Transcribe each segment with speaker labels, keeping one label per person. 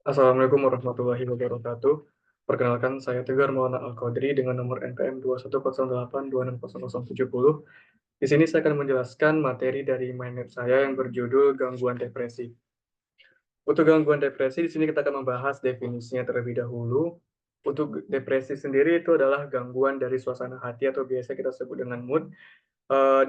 Speaker 1: Assalamualaikum warahmatullahi wabarakatuh. Perkenalkan, saya Tegar Maulana Al-Qadri dengan nomor NPM 210826070. Di sini saya akan menjelaskan materi dari mindmap saya yang berjudul gangguan depresi. Untuk gangguan depresi, di sini kita akan membahas definisinya terlebih dahulu. Untuk depresi sendiri itu adalah gangguan dari suasana hati atau biasa kita sebut dengan mood,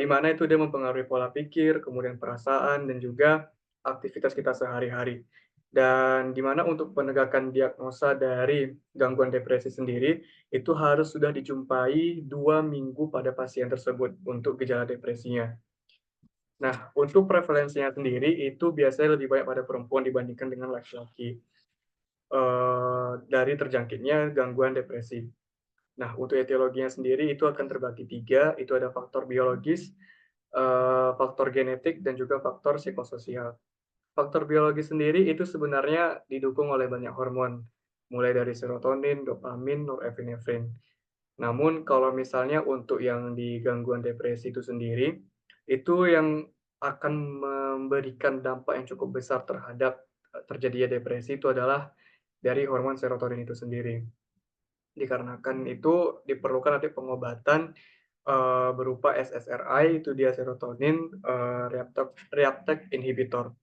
Speaker 1: di mana itu dia mempengaruhi pola pikir, kemudian perasaan, dan juga aktivitas kita sehari-hari. Dan di mana untuk penegakan diagnosa dari gangguan depresi sendiri, itu harus sudah dijumpai 2 minggu pada pasien tersebut untuk gejala depresinya. Nah, untuk prevalensinya sendiri itu biasanya lebih banyak pada perempuan dibandingkan dengan laki-laki dari terjangkitnya gangguan depresi. Nah, untuk etiologinya sendiri itu akan terbagi tiga, itu ada faktor biologis, faktor genetik, dan juga faktor psikososial. Faktor biologis sendiri itu sebenarnya didukung oleh banyak hormon, mulai dari serotonin, dopamin, norepinefrin. Namun kalau misalnya untuk yang di gangguan depresi itu sendiri, itu yang akan memberikan dampak yang cukup besar terhadap terjadinya depresi itu adalah dari hormon serotonin itu sendiri. Dikarenakan itu diperlukan nanti pengobatan berupa SSRI, itu dia serotonin reuptake inhibitor.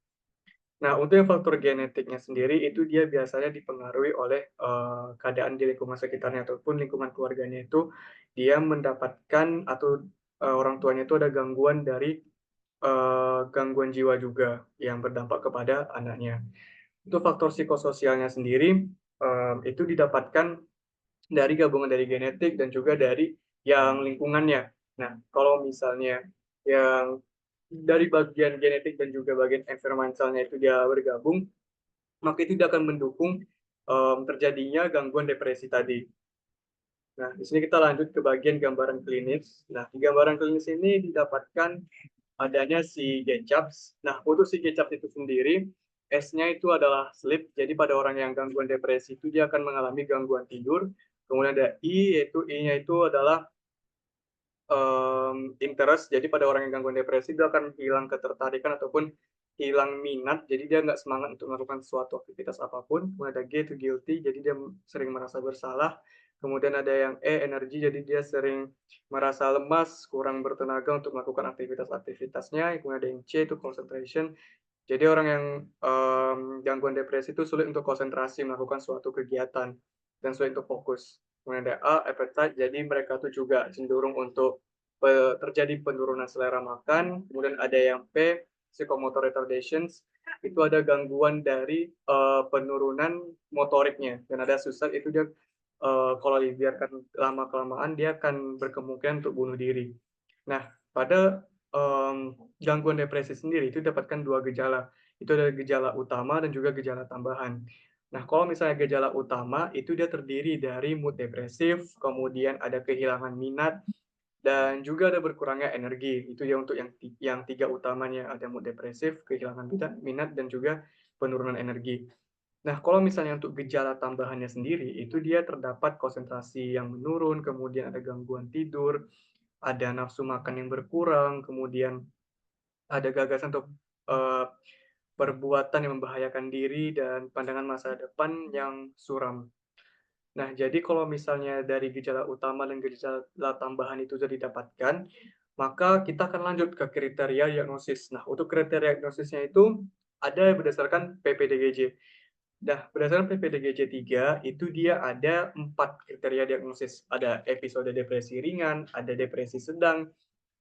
Speaker 1: Nah, untuk yang faktor genetiknya sendiri itu dia biasanya dipengaruhi oleh keadaan di lingkungan sekitarnya ataupun lingkungan keluarganya itu dia mendapatkan atau orang tuanya itu ada gangguan dari gangguan jiwa juga yang berdampak kepada anaknya. Untuk faktor psikososialnya sendiri itu didapatkan dari gabungan dari genetik dan juga dari yang lingkungannya. Nah, kalau misalnya yang dari bagian genetik dan juga bagian environmentalnya itu dia bergabung, maka itu dia akan mendukung terjadinya gangguan depresi tadi. Nah, di sini kita lanjut ke bagian gambaran klinis. Nah, di gambaran klinis ini didapatkan adanya si GCAPS. Nah, untuk si GCAPS itu sendiri, S-nya itu adalah sleep. Jadi pada orang yang gangguan depresi itu dia akan mengalami gangguan tidur. Kemudian ada I, yaitu I-nya itu adalah interest. Jadi pada orang yang gangguan depresi dia akan hilang ketertarikan ataupun hilang minat. Jadi dia nggak semangat untuk melakukan suatu aktivitas apapun. Kemudian ada G itu guilty. Jadi dia sering merasa bersalah. Kemudian ada yang E energi. Jadi dia sering merasa lemas, kurang bertenaga untuk melakukan aktivitas-aktivitasnya. Kemudian ada yang C itu concentration. Jadi orang yang gangguan depresi itu sulit untuk konsentrasi melakukan suatu kegiatan dan sulit untuk fokus. Kemudian ada A, appetite, jadi mereka tuh juga cenderung untuk terjadi penurunan selera makan. Kemudian ada yang P, psychomotor retardations, itu ada gangguan dari penurunan motoriknya. Dan ada susah itu dia kalau dibiarkan lama kelamaan dia akan berkemungkinan untuk bunuh diri. Nah, pada gangguan depresi sendiri itu dapatkan dua gejala. Itu ada gejala utama dan juga gejala tambahan. Nah, kalau misalnya gejala utama itu dia terdiri dari mood depresif, kemudian ada kehilangan minat, dan juga ada berkurangnya energi. Itu ya untuk yang tiga utamanya, ada mood depresif, kehilangan minat, dan juga penurunan energi. Nah, kalau misalnya untuk gejala tambahannya sendiri, itu dia terdapat konsentrasi yang menurun, kemudian ada gangguan tidur, ada nafsu makan yang berkurang, kemudian ada gagasan untuk perbuatan yang membahayakan diri dan pandangan masa depan yang suram. Nah, jadi kalau misalnya dari gejala utama dan gejala tambahan itu sudah didapatkan, maka kita akan lanjut ke kriteria diagnosis. Nah, untuk kriteria diagnosisnya itu ada berdasarkan PPDGJ. Nah, berdasarkan PPDGJ 3, itu dia ada 4 kriteria diagnosis. Ada episode depresi ringan, ada depresi sedang,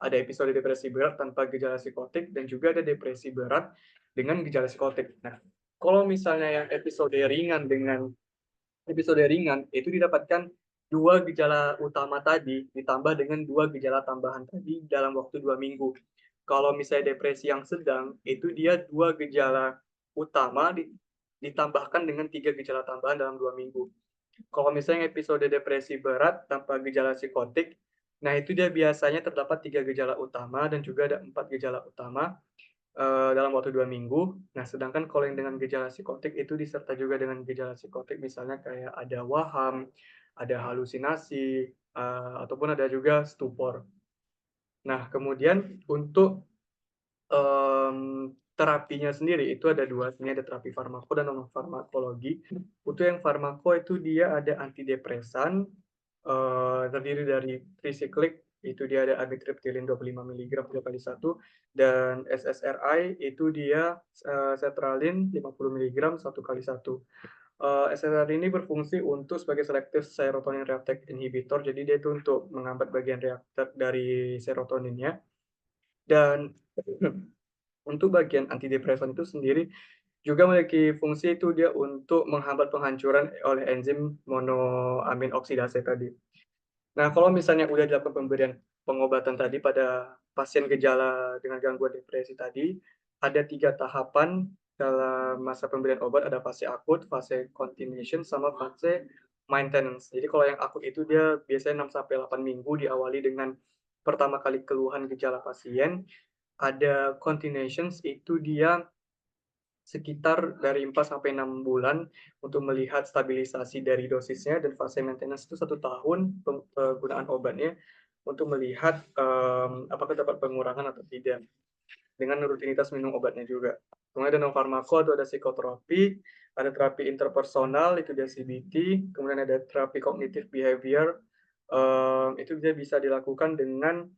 Speaker 1: ada episode depresi berat tanpa gejala psikotik, dan juga ada depresi berat dengan gejala psikotik. Nah, kalau misalnya yang episode ringan itu didapatkan dua gejala utama tadi ditambah dengan dua gejala tambahan tadi dalam waktu 2 minggu. Kalau misalnya depresi yang sedang itu dia dua gejala utama ditambahkan dengan tiga gejala tambahan dalam 2 minggu. Kalau misalnya episode depresi berat tanpa gejala psikotik, nah itu dia biasanya terdapat tiga gejala utama dan juga ada 4 gejala utama dalam waktu 2 minggu. Nah, sedangkan kalau yang dengan gejala psikotik itu diserta juga dengan gejala psikotik, misalnya kayak ada waham, ada halusinasi, ataupun ada juga stupor. Nah, kemudian untuk terapinya sendiri itu ada 2, sebenarnya ada terapi farmako dan non farmakologi. Untuk yang farmako itu dia ada antidepresan, terdiri dari tricyclic, itu dia ada amitriptilin 25 miligram 3 kali 1, dan SSRI itu dia, sertralin 50 miligram 1 kali 1. SSRI ini berfungsi untuk sebagai selective serotonin reuptake inhibitor, jadi dia itu untuk menghambat bagian reuptake dari serotoninnya. Dan untuk bagian antidepresan itu sendiri juga memiliki fungsi itu dia untuk menghambat penghancuran oleh enzim monoamin oksidase tadi. Nah, kalau misalnya udah dilakukan pemberian pengobatan tadi pada pasien gejala dengan gangguan depresi tadi, ada 3 tahapan dalam masa pemberian obat, ada fase akut, fase continuation, sama fase maintenance. Jadi kalau yang akut itu dia biasanya 6 sampai 8 minggu diawali dengan pertama kali keluhan gejala pasien, ada continuations itu dia sekitar dari 4 sampai 6 bulan untuk melihat stabilisasi dari dosisnya, dan fase maintenance itu 1 tahun penggunaan obatnya untuk melihat, apakah dapat pengurangan atau tidak, dengan rutinitas minum obatnya juga. Kemudian ada non farmako atau ada psikoterapi, ada terapi interpersonal itu dia CBT, kemudian ada terapi kognitif behavior, itu dia bisa dilakukan dengan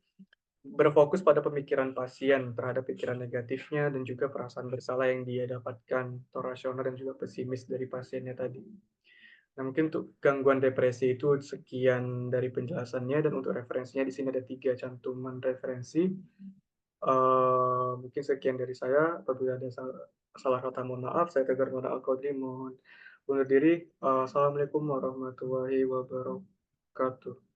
Speaker 1: berfokus pada pemikiran pasien terhadap pikiran negatifnya dan juga perasaan bersalah yang dia dapatkan, atau rasional dan juga pesimis dari pasiennya tadi. Nah, mungkin untuk gangguan depresi itu sekian dari penjelasannya, dan untuk referensinya di sini ada 3 cantuman referensi. Mungkin sekian dari saya, apabila ada salah kata mohon maaf, saya Tegar Muhammad Al-Qadri mohon undur diri. Assalamualaikum warahmatullahi wabarakatuh.